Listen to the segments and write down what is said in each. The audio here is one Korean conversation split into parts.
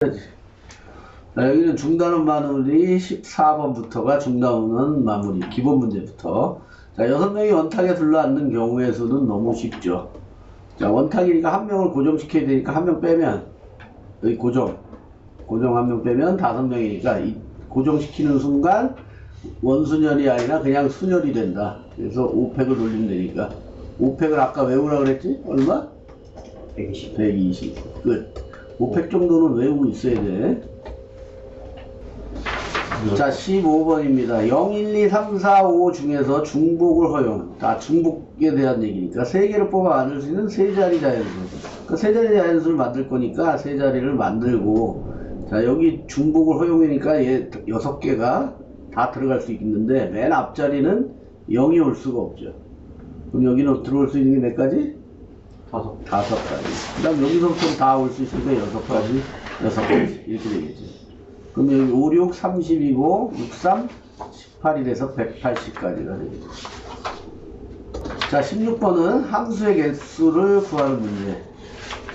자, 여기는 중단원 마무리 14번부터가 중단원 마무리 기본 문제부터. 자, 6명이 원탁에 둘러앉는 경우의 수는 너무 쉽죠. 자, 원탁이니까 한 명을 고정시켜야 되니까 한 명 빼면 여기 고정 한 명 빼면 5명이니까 이 고정시키는 순간 원순열이 아니라 그냥 순열이 된다. 그래서 5팩을 돌리면 되니까 5팩을 아까 외우라 그랬지? 얼마? 120 끝. 5팩 정도는 외우고 있어야 돼. 자, 15번입니다. 0, 1, 2, 3, 4, 5 중에서 중복을 허용. 다 중복에 대한 얘기니까 3개를 뽑아 만들 수 있는 세 자리 자연수. 그 세 자리 자연수를 만들 거니까 세 자리를 만들고, 자, 여기 중복을 허용이니까 얘 6개가 다 들어갈 수 있는데 맨 앞자리는 0이 올 수가 없죠. 그럼 여기는 들어올 수 있는 게 몇 가지? 5가지. 그 다음 여기서부터 다 올 수 있으니까 6가지 이렇게 되겠지. 그럼 여기 5, 6, 30이고 6, 3, 18이 돼서 180까지가 되겠죠. 자, 16번은 함수의 개수를 구하는 문제.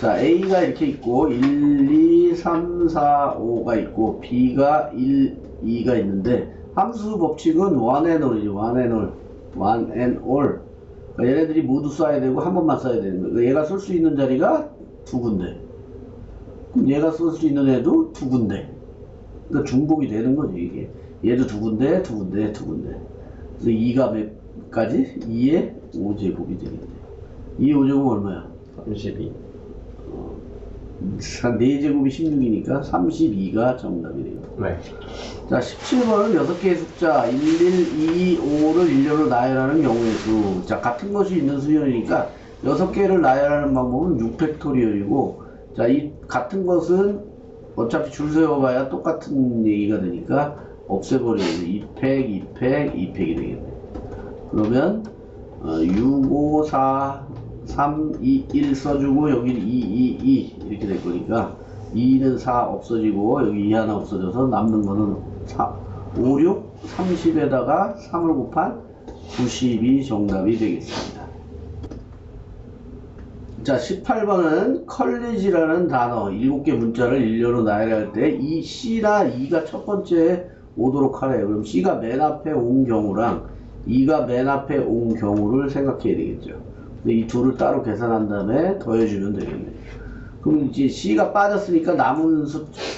자, A가 이렇게 있고 1, 2, 3, 4, 5가 있고 B가 1, 2가 있는데 함수 법칙은 one and all이죠. one and all. 그러니까 얘네들이 모두 써야 되고 한 번만 써야 되는 거예요. 얘가 쓸 수 있는 자리가 2군데. 그럼 얘가 쓸 수 있는 애도 2군데. 그러니까 중복이 되는 거죠, 이게. 얘도 2군데. 그래서 2가 몇 가지? 2의 5제곱이 되겠네. 2의 5제곱은 얼마야? 32. 4제곱이 16이니까 32가 정답이 되겠네. 네. 자, 17번은 6개의 숫자 1, 1, 2, 5를 일렬로 나열하는 경우의 수. 자, 같은 것이 있는 수열이니까 6개를 나열하는 방법은 6팩토리얼이고, 자, 이 같은 것은 어차피 줄 세워봐야 똑같은 얘기가 되니까 없애버려야 돼. 2팩이 되겠네. 그러면 6, 5, 4, 3, 2, 1 써주고 여기는 2, 2 이렇게 될 거니까 2는 4 없어지고 여기 2 하나 없어져서 남는 거는 5, 6, 30에다가 3을 곱한 90이 정답이 되겠습니다. 자, 18번은 컬리지라는 단어 7개 문자를 일렬로 나열할 때 이 C나 E가 첫 번째에 오도록 하래요. 그럼 C가 맨 앞에 온 경우랑 E가 맨 앞에 온 경우를 생각해야 되겠죠. 이 둘을 따로 계산한 다음에 더해주면 되겠네요. 그럼 이제 C가 빠졌으니까 남은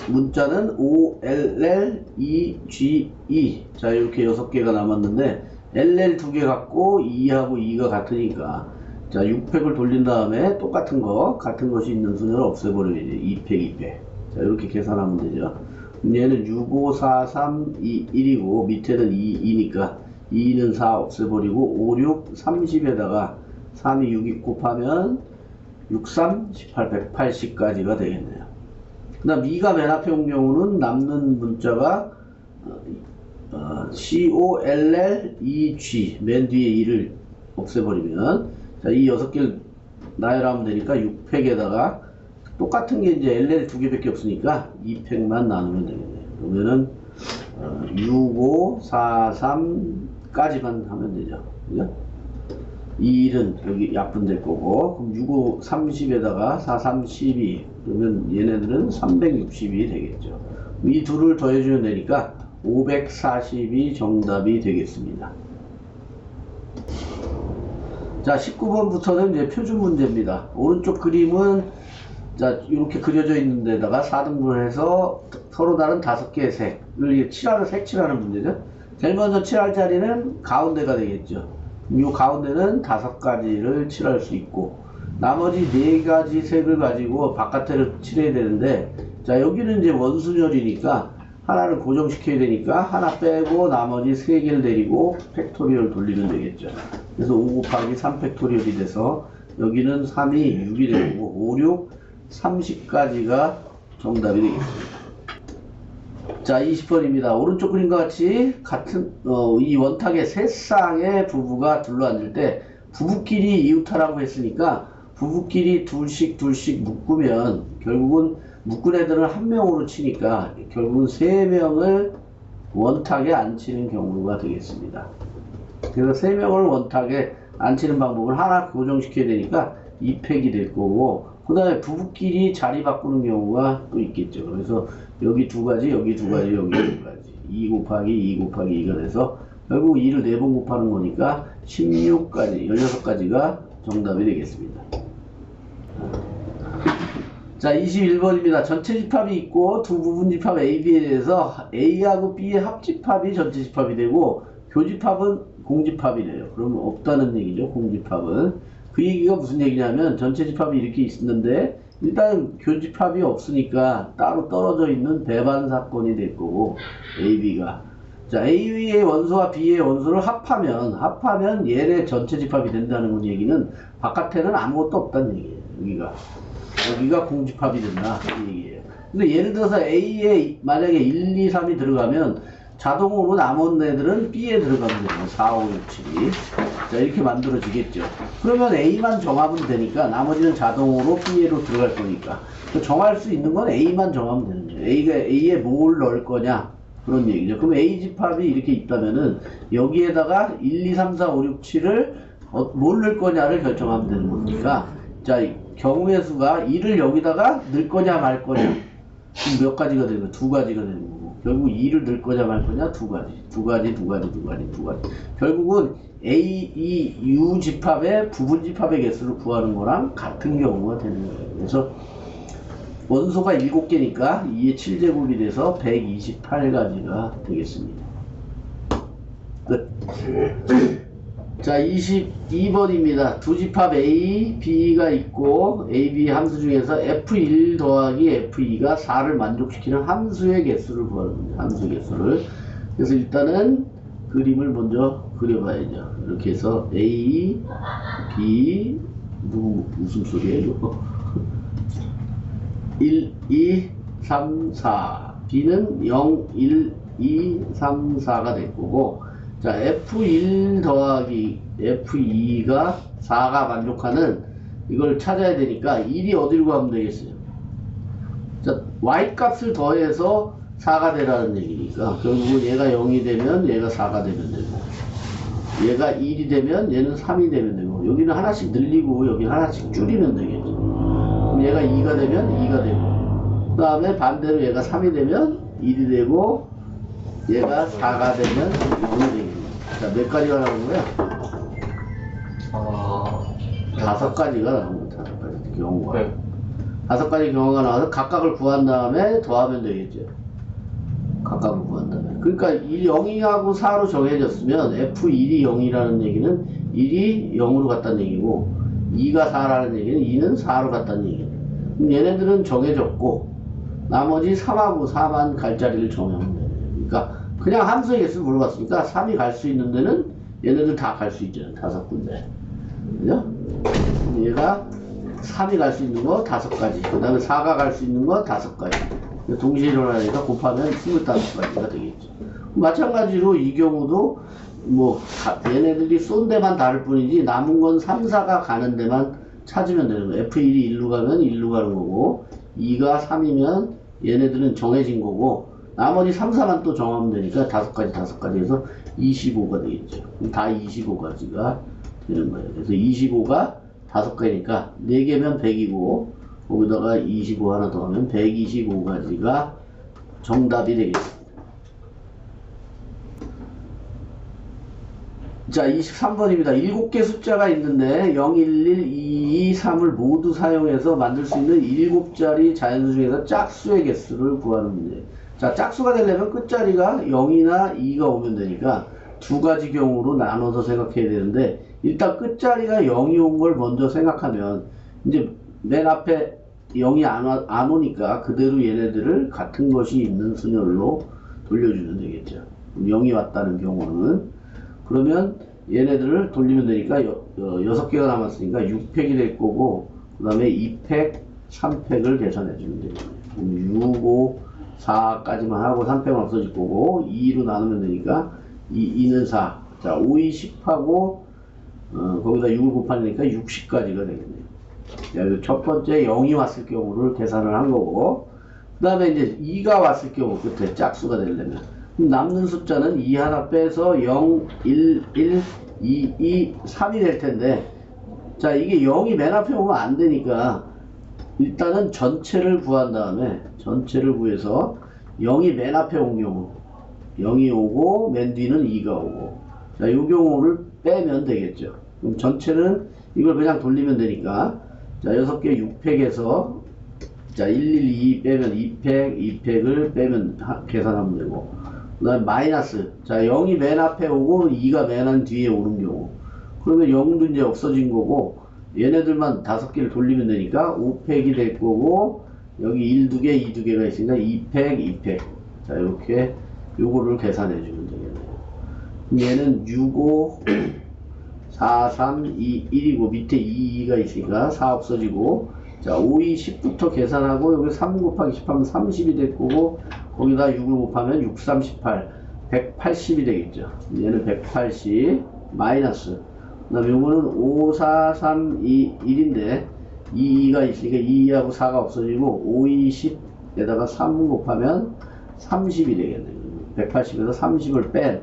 문자는 O, L, L, E, G, E. 자, 이렇게 6개가 남았는데 LL 2개 같고 E하고 E가 같으니까, 자, 6팩을 돌린 다음에 똑같은 같은 것이 있는 순서를 없애버려야지. 2팩. 자, 이렇게 계산하면 되죠. 얘는 6, 5, 4, 3, 2, 1이고 밑에는 2, 2니까 2는 4 없애버리고 5, 6, 30에다가 3이 6이 곱하면 6, 3, 18, 180까지가 되겠네요. 그 다음 E가 맨 앞에 온 경우는 남는 문자가 C, O, L, L, E, G. 맨 뒤에 2를 없애버리면, 자, 이 6개를 나열하면 되니까 6팩에다가 똑같은 게 이제 LL 2개밖에 없으니까 2팩만 나누면 되겠네요. 그러면은 6, 5, 4, 3까지만 하면 되죠. 그죠? 2일은 여기 약분될 거고, 그럼 6, 5, 30에다가 4, 3, 12. 그러면 얘네들은 360이 되겠죠. 이 둘을 더해주면 되니까 540이 정답이 되겠습니다. 자, 19번부터는 이제 표준 문제입니다. 오른쪽 그림은, 자, 이렇게 그려져 있는 데다가 4등분을 해서 서로 다른 5개의 색을 색칠하는 문제죠. 제일 먼저 칠할 자리는 가운데가 되겠죠. 이 가운데는 5가지를 칠할 수 있고, 나머지 4가지 색을 가지고 바깥에를 칠해야 되는데, 자, 여기는 이제 원순열이니까 하나를 고정시켜야 되니까 하나 빼고 나머지 3개를 내리고 팩토리얼 돌리면 되겠죠. 그래서 5 곱하기 3 팩토리얼이 돼서 여기는 3이 6이 되고 5, 6, 30까지가 정답이 되겠습니다. 자, 20번입니다. 오른쪽 그림과 같이 같은 이 원탁의 세 쌍의 부부가 둘러앉을 때 부부끼리 이웃하라고 했으니까 부부끼리 둘씩 묶으면 결국은 묶은 애들은 한 명으로 치니까 결국은 3명을 원탁에 앉히는 경우가 되겠습니다. 그래서 3명을 원탁에 앉히는 방법을 하나 고정시켜야 되니까 2팩이 될 거고, 그 다음에 부부끼리 자리 바꾸는 경우가 또 있겠죠. 그래서 여기 두 가지, 여기 두 가지, 여기 두 가지. 2 곱하기 2 곱하기 2가 돼서 결국 2를 4번 곱하는 거니까 16가지, 16가지가 정답이 되겠습니다. 자, 21번입니다. 전체 집합이 있고 두 부분 집합 A, B에 대해서 A하고 B의 합집합이 전체 집합이 되고 교집합은 공집합이 돼요. 그러면 없다는 얘기죠. 공집합은. 그 얘기가 무슨 얘기냐면 전체 집합이 이렇게 있었는데 일단 교집합이 없으니까 따로 떨어져 있는 배반 사건이 될 거고 A, B가. 자, A의 원소와 B의 원소를 합하면 얘네 전체 집합이 된다는 얘기는 바깥에는 아무것도 없다는 얘기예요. 여기가 공집합이 된다 이 얘기예요. 근데 예를 들어서 A에 만약에 1, 2, 3이 들어가면 자동으로 남은 애들은 B에 들어가면 돼요. 4, 5, 6, 7이. 자, 이렇게 만들어지겠죠. 그러면 A만 정하면 되니까 나머지는 자동으로 B로 들어갈 거니까 정할 수 있는 건 A만 정하면 되는 거예요. A에 뭘 넣을 거냐 그런 얘기죠. 그럼 A 집합이 이렇게 있다면은 여기에다가 1, 2, 3, 4, 5, 6, 7을 뭘 넣을 거냐를 결정하면 되는 거니까 자, 경우의 수가 2를 여기다가 넣을 거냐 말 거냐 그럼 몇 가지가 되는 거야? 두 가지가 되는 거고 결국 2를 넣을 거냐 말 거냐 두 가지 결국은 A, E, U 집합의 부분 집합의 개수를 구하는 거랑 같은 경우가 되는 거예요. 그래서 원소가 7개니까 2의 7제곱이 돼서 128가지가 되겠습니다. 끝. 자, 22번입니다. 두 집합 A, B가 있고 A, B 함수 중에서 F1 더하기 F2가 4를 만족시키는 함수의 개수를 구하는 겁니다. 함수의 개수를. 그래서 일단은 그림을 먼저 그려봐야죠. 이렇게 해서 A, B, 웃음소리예요. 1, 2, 3, 4. B는 0, 1, 2, 3, 4가 될 거고 자, F1 더하기 F2가 4가 만족하는 이걸 찾아야 되니까 1이 어디로 가면 되겠어요? 자, Y 값을 더해서 4가 되라는 얘기니까 결국은 얘가 0이 되면 얘가 4가 되면 되고 얘가 1이 되면 얘는 3이 되면 되고 여기는 하나씩 늘리고 여기 하나씩 줄이면 되겠죠. 그럼 얘가 2가 되면 2가 되고 그 다음에 반대로 얘가 3이 되면 1이 되고 얘가 4가 되면 0이 되겠네. 자, 몇 가지가 나오는 거야? 5가지가 나오는 거야. 5가지 경우가. 네. 5가지 경우가 나와서 각각을 구한 다음에 더하면 되겠죠. 각각을 구한 다음에. 그러니까 0하고 4로 정해졌으면 F1이 0이라는 얘기는 1이 0으로 갔다는 얘기고 2가 4라는 얘기는 2는 4로 갔다는 얘기예요. 그럼 얘네들은 정해졌고 나머지 3하고 4만 갈 자리를 정하면 돼요. 그러니까 그냥 함수의 개수를 물어봤으니까 3이 갈 수 있는 데는 얘네들 다 갈 수 있잖아요. 5군데. 그죠? 얘가 3이 갈 수 있는 거 5가지. 그 다음에 4가 갈 수 있는 거 5가지. 동시에 일어나니까 곱하면 25가지가 되겠죠. 마찬가지로 이 경우도 뭐 얘네들이 쏜 데만 다를 뿐이지 남은 건 3, 4가 가는 데만 찾으면 되는 거예요. F1이 1로 가면 1로 가는 거고 2가 3이면 얘네들은 정해진 거고 나머지 3, 4만 또 정하면 되니까 5가지 해서 25가 되겠죠. 다 25가지가 되는 거예요. 그래서 25가 5개니까 4개면 100이고 거기다가 25 하나 더 하면 125가지가 정답이 되겠습니다. 자, 23번입니다. 7개 숫자가 있는데 0, 1, 1, 2, 2, 3을 모두 사용해서 만들 수 있는 7자리 자연수 중에서 짝수의 개수를 구하는 문제. 자, 짝수가 되려면 끝자리가 0이나 2가 오면 되니까 두 가지 경우로 나눠서 생각해야 되는데 일단 끝자리가 0이 온 걸 먼저 생각하면 이제 맨 앞에 0이 안 오니까 그대로 얘네들을 같은 것이 있는 순열로 돌려주면 되겠죠. 0이 왔다는 경우는 그러면 얘네들을 돌리면 되니까 6개가 남았으니까 6팩이 될 거고 그 다음에 2팩, 3팩을 계산해 주면 되겠네요. 6, 5, 4까지만 하고 3팩은 없어질 거고 2로 나누면 되니까 2는 4. 자, 5, 2, 10하고 거기다 6을 곱하니까 60까지가 되겠네요. 자, 첫 번째 0이 왔을 경우를 계산을 한 거고 그 다음에 이제 2가 왔을 경우 끝에 짝수가 되려면 남는 숫자는 2 하나 빼서 0, 1, 1, 2, 3이 될 텐데 자, 이게 0이 맨 앞에 오면 안 되니까 일단은 전체를 구한 다음에 전체를 구해서 0이 맨 앞에 온 경우 0이 오고 맨 뒤는 2가 오고 자, 요 경우를 빼면 되겠죠. 그럼 전체는 이걸 그냥 돌리면 되니까 자, 6개 6팩에서 자, 112 빼면 2팩, 2팩을 빼면 계산하면 되고 그 다음에 마이너스 자, 0이 맨 앞에 오고 2가 맨 뒤에 오는 경우 그러면 0도 이제 없어진 거고 얘네들만 5개를 돌리면 되니까 5팩이 될 거고 여기 1, 2개, 2, 2개가 있으니까 2팩, 2팩 자, 이렇게 요거를 계산해 주면 되겠네요. 그럼 얘는 6, 5 4, 3, 2, 1이고 밑에 2, 2가 있으니까 4 없어지고 자, 5, 2, 10부터 계산하고 여기 3 곱하기 10 하면 30이 될 거고 거기다 6을 곱하면 6, 3, 18 180이 되겠죠. 얘는 180 마이너스 그 다음에 요거는 5, 4, 3, 2, 1인데 2, 2가 있으니까 2하고 4가 없어지고 5, 2, 10에다가 3 곱하면 30이 되겠네요. 180에서 30을 뺀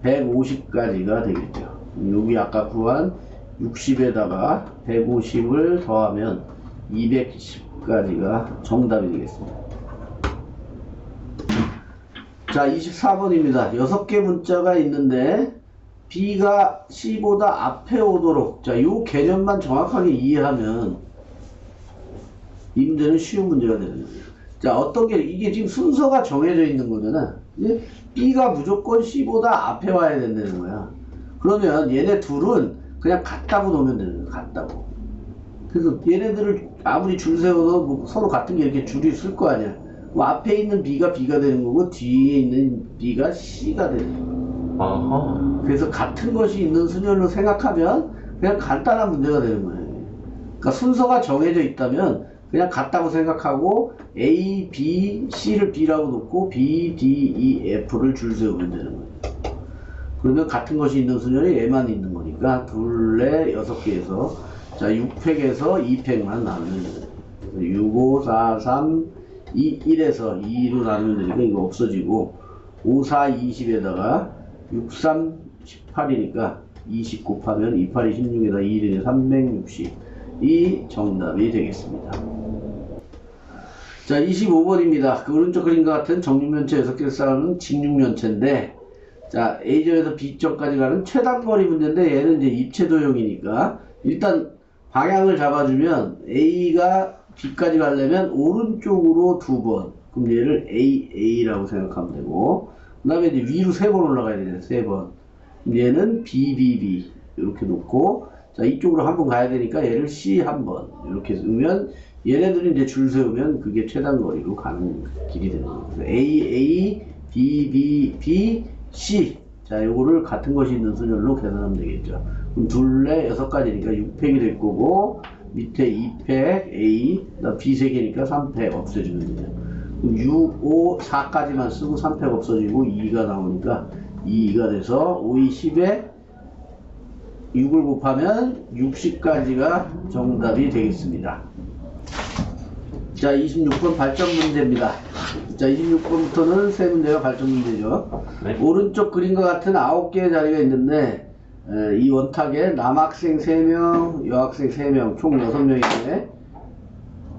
150까지가 되겠죠. 여기 아까 구한 60에다가 150을 더하면 210까지가 정답이 되겠습니다. 자, 24번입니다. 6개 문자가 있는데 B가 C보다 앞에 오도록 자, 요 개념만 정확하게 이해하면 이 문제는 쉬운 문제가 되는 거예요. 자, 어떤 게 이게 지금 순서가 정해져 있는 거잖아. B가 무조건 C보다 앞에 와야 된다는 거야. 그러면 얘네 둘은 그냥 같다고 놓으면 되는 거야. 같다고. 그래서 얘네들을 아무리 줄 세워도 뭐 서로 같은 게 이렇게 줄이 있을 거 아니야. 뭐 앞에 있는 B가 B가 되는 거고 뒤에 있는 B가 C가 되는 거야. 아하. 그래서 같은 것이 있는 순열로 생각하면 그냥 간단한 문제가 되는 거예요. 그러니까 순서가 정해져 있다면 그냥 같다고 생각하고 A, B, C를 B라고 놓고 B, D, E, F를 줄 세우면 되는 거예요. 그러면 같은 것이 있는 순열이 얘만 있는 거니까 둘레 6개에서 자 6팩에서 2팩만 나누면 돼요. 6, 5, 4, 3, 2, 1에서 2로 나누면 되니까 이거 없어지고 5, 4, 20에다가 6, 3, 18이니까 20 곱하면 2, 8, 26에다 2, 1에 360 이 정답이 되겠습니다. 자, 25번입니다. 그 오른쪽 그림과 같은 정육면체 6개를 쌓는 직육면체인데 자, A점에서 B점까지 가는 최단거리 문제인데 얘는 이제 입체도형이니까 일단 방향을 잡아주면 A가 B까지 가려면 오른쪽으로 2번 그럼 얘를 A라고 생각하면 되고 그 다음에 이제 위로 3번 올라가야 되잖아요. 3번 얘는 B 이렇게 놓고 자, 이쪽으로 한번 가야 되니까 얘를 C 한번 이렇게 쓰면 얘네들이 이제 줄 세우면 그게 최단거리로 가는 길이 되는 거예요. A, B, C. 자, 요거를 같은 것이 있는 순열로 계산하면 되겠죠. 그럼 둘레 6가지니까 6팩이 될 거고 밑에 2팩 A, 그다음 B 3개니까 3팩 없애주면 되죠. 그럼 6, 5, 4까지만 쓰고 3팩 없어지고 2가 나오니까 2가 돼서 5, 2, 10에 6을 곱하면 60까지가 정답이 되겠습니다. 자, 26번 발전 문제입니다. 자, 26번부터는 세 문제가 발전 문제죠. 네. 오른쪽 그림과 같은 9개의 자리가 있는데 이 원탁에 남학생 3명, 여학생 3명, 총 6명인데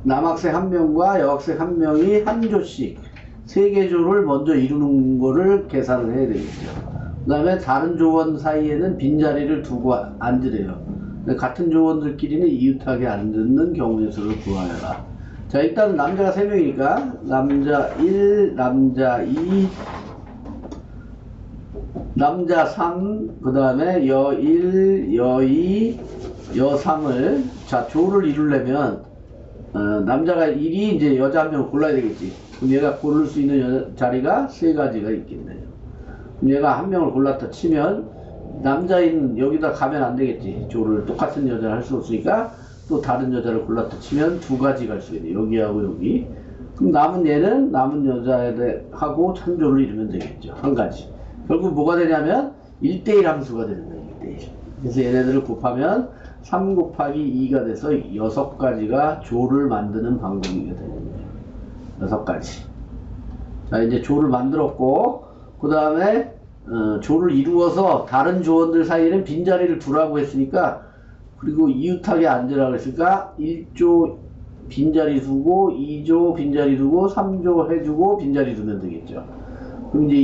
남학생 1명과 여학생 1명이 한 조씩 3개 조를 먼저 이루는 거를 계산을 해야 되겠죠. 그 다음에 다른 조원 사이에는 빈자리를 두고 앉으래요. 같은 조원들끼리는 이웃하게 앉는 경우의 수를 구하여라. 자, 일단 남자가 3명이니까 남자 1, 남자 2, 남자 3, 그 다음에 여 1, 여 2, 여 3을 자 조를 이루려면 남자가 1이 이제 여자 1명을 골라야 되겠지. 그럼 얘가 고를 수 있는 자리가 3가지가 있겠네요. 그럼 얘가 1명을 골랐다 치면 남자인 여기다 가면 안 되겠지. 조를 똑같은 여자를 할 수 없으니까 또 다른 여자를 골랐다 치면 2가지 갈 수 있네. 여기하고 여기. 그럼 남은 얘는 남은 여자하고 찬조를 이루면 되겠죠. 한 가지. 결국 뭐가 되냐면 1대1 함수가 되는 거예요. 1대1. 그래서 얘네들을 곱하면 3 곱하기 2가 돼서 6가지가 조를 만드는 방법이 되는 거예요. 6가지. 자, 이제 조를 만들었고 그 다음에 조를 이루어서 다른 조원들 사이에는 빈자리를 두라고 했으니까 그리고 이웃하게 앉으라고 했으니까 1조 빈자리 두고 2조 빈자리 두고 3조 해주고 빈자리 두면 되겠죠. 그럼 이제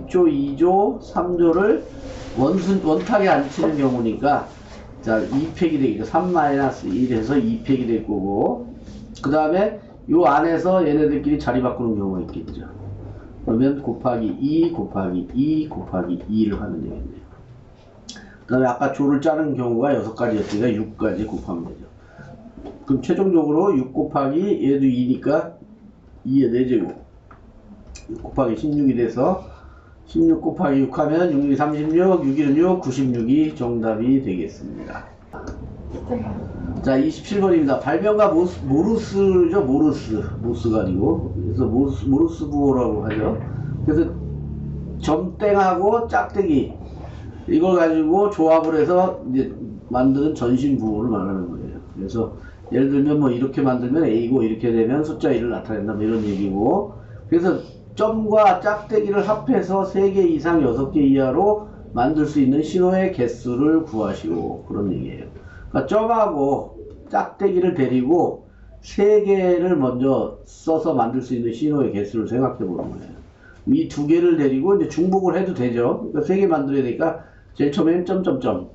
1조, 2조, 3조를 원탁에 안 치는 경우니까 자 2팩이 되겠죠. 3-1 해서 2팩이 될 거고 그 다음에 요 안에서 얘네들끼리 자리 바꾸는 경우가 있겠죠. 그러면 곱하기 2 곱하기 2 곱하기 2를 하면 되겠네요. 그 다음에 아까 조를 짜는 경우가 6가지였으니까 6까지 곱하면 되죠. 그럼 최종적으로 6 곱하기 얘도 2니까 2의 4제곱 곱하기 16이 돼서 16 곱하기 6 하면 6, 2, 36, 6, 1은 6, 96이 정답이 되겠습니다. 자 27번입니다. 발명가 모루스죠. 모스가 아니고 그래서 모루스 부호라고 하죠. 그래서 점땡하고 짝대기 이걸 가지고 조합을 해서 이제 만드는 전신 부호를 말하는 거예요. 그래서 예를 들면 뭐 이렇게 만들면 A고 이렇게 되면 숫자 1을 나타낸다 뭐 이런 얘기고 그래서 점과 짝대기를 합해서 3개 이상 6개 이하로 만들 수 있는 신호의 개수를 구하시오 그런 얘기예요. 그러니까 점하고 짝대기를 데리고 3개를 먼저 써서 만들 수 있는 신호의 개수를 생각해 보는 거예요. 이 2개를 데리고 이제 중복을 해도 되죠. 그러니까 3개 만들어야 되니까 제일 처음에는 점점점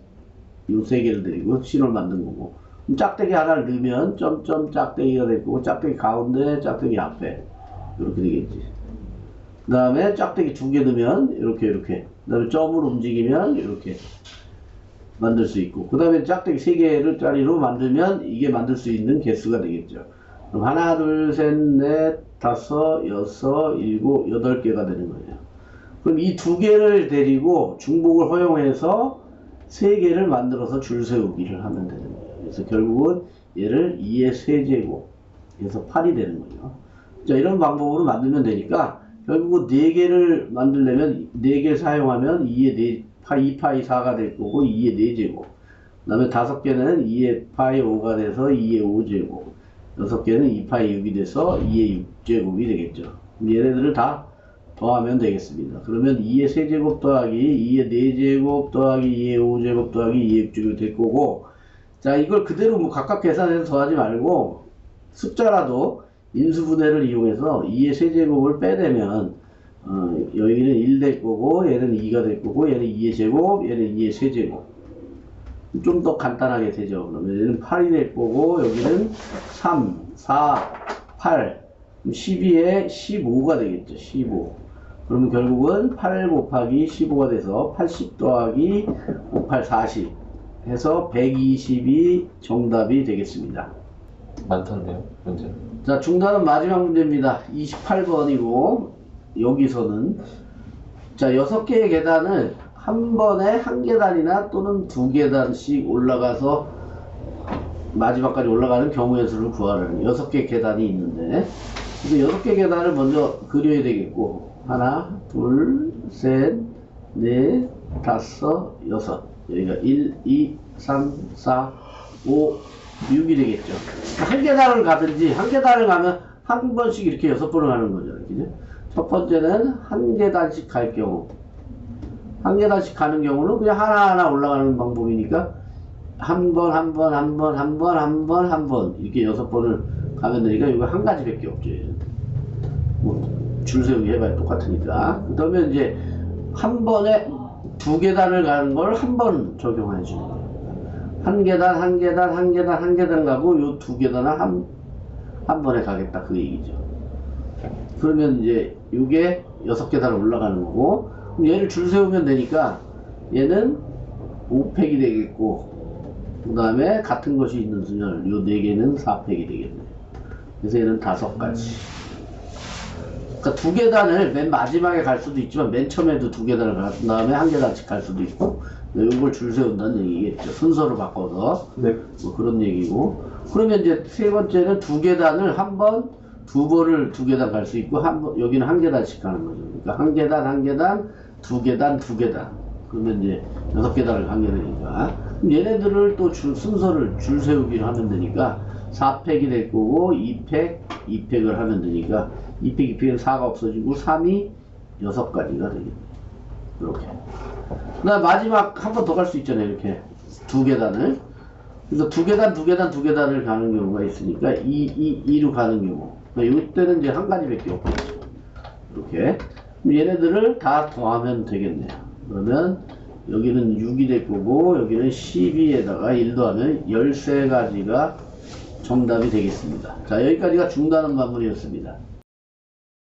이 3개를 데리고 신호를 만든 거고 그럼 짝대기 하나를 넣으면 점점 짝대기가 될 거고 짝대기 가운데 짝대기 앞에 이렇게 되겠지. 그 다음에 짝대기 2개 넣으면 이렇게 그 다음에 점으로 움직이면 이렇게 만들 수 있고 그 다음에 짝대기 3개를 짜리로 만들면 이게 만들 수 있는 개수가 되겠죠. 그럼 하나 둘 셋 넷 다섯 여섯 일곱 8개가 되는 거예요. 그럼 이 2개를 데리고 중복을 허용해서 3개를 만들어서 줄 세우기를 하면 되는 거예요. 그래서 결국은 얘를 2의 세제곱 해서 8이 되는 거죠. 자 이런 방법으로 만들면 되니까 결국은 4개를 만들려면 4개를 사용하면 2의 2파이 4가 될 거고 2의 4제곱 그 다음에 5개는 2의 파이 5가 돼서 2의 5제곱 6개는 2파이 6이 돼서 2의 6제곱이 되겠죠. 얘네들을 다 더하면 되겠습니다. 그러면 2의 세제곱 더하기 2의 4제곱 더하기 2의 5제곱 더하기 2의 6제곱이 될 거고 자 이걸 그대로 뭐 각각 계산해서 더하지 말고 숫자라도 인수분해를 이용해서 2의 세제곱을 빼내면 여기는 1 될 거고 얘는 2가 될 거고 얘는 2의 제곱 얘는 2의 세제곱 좀 더 간단하게 되죠. 그러면 얘는 8이 될 거고 여기는 3, 4, 8 12에 15가 되겠죠. 15 그러면 결국은 8 곱하기 15가 돼서 80 더하기 5, 8, 40 해서 120이 정답이 되겠습니다. 많던데요, 문제. 자, 중단은 마지막 문제입니다. 28번이고, 여기서는, 자, 6개의 계단을 한 번에 한 계단이나 또는 2계단씩 올라가서 마지막까지 올라가는 경우의 수를 구하라는 6개 계단이 있는데, 그래서 6개 계단을 먼저 그려야 되겠고, 하나, 둘, 셋, 넷, 다섯, 여섯. 여기가 1, 2, 3, 4, 5, 6이 되겠죠. 한 계단을 가든지 한 계단을 가면 한 번씩 이렇게 6번을 가는 거죠. 그죠? 첫 번째는 한 계단씩 갈 경우 한 계단씩 가는 경우는 그냥 하나하나 올라가는 방법이니까 한 번, 한 번, 한 번, 한 번, 한 번, 한 번 이렇게 6번을 가면 되니까 이거 한 가지밖에 없죠. 뭐 줄 세우기 해봐야 똑같으니까. 그 다음에 이제 한 번에 2계단을 가는 걸 한 번 적용해 주는 거예요. 한 계단, 한 계단, 한 계단, 한 계단 가고 요 2계단을 한 번에 가겠다 그 얘기죠. 그러면 이제 이게 6계단 올라가는 거고 그럼 얘를 줄 세우면 되니까 얘는 5팩이 되겠고 그 다음에 같은 것이 있는 수열 요 4개는 4팩이 되겠네요. 그래서 얘는 5가지. 그러니까 2계단을 맨 마지막에 갈 수도 있지만 맨 처음에도 2계단을 간 다음에 한 계단씩 갈 수도 있고 이걸 줄 세운다는 얘기겠죠. 순서를 바꿔서. 네. 뭐 그런 얘기고. 그러면 이제 세 번째는 2계단을 한 번, 2번을 2계단 갈 수 있고, 여기는 한 계단씩 가는 거죠. 그러니까 한 계단, 한 계단, 2계단, 2계단. 그러면 이제 6계단을 가게 되니까. 그럼 얘네들을 또 순서를 줄 세우기를 하면 되니까, 4팩이 될 거고, 2팩, 2팩을 하면 되니까, 2팩, 2팩은 4가 없어지고, 3이 6가지가 되겠네요. 이렇게. 그 다음 마지막 한 번 더 갈 수 있잖아요. 이렇게 2계단을 그래서 두 계단을 가는 경우가 있으니까 2로 가는 경우. 이때는 이제 한 가지밖에 없겠죠. 이렇게. 그럼 얘네들을 다 더하면 되겠네요. 그러면 여기는 6이 될 거고 여기는 12에다가 1 더하면 13가지가 정답이 되겠습니다. 자, 여기까지가 중단원 마무리였습니다.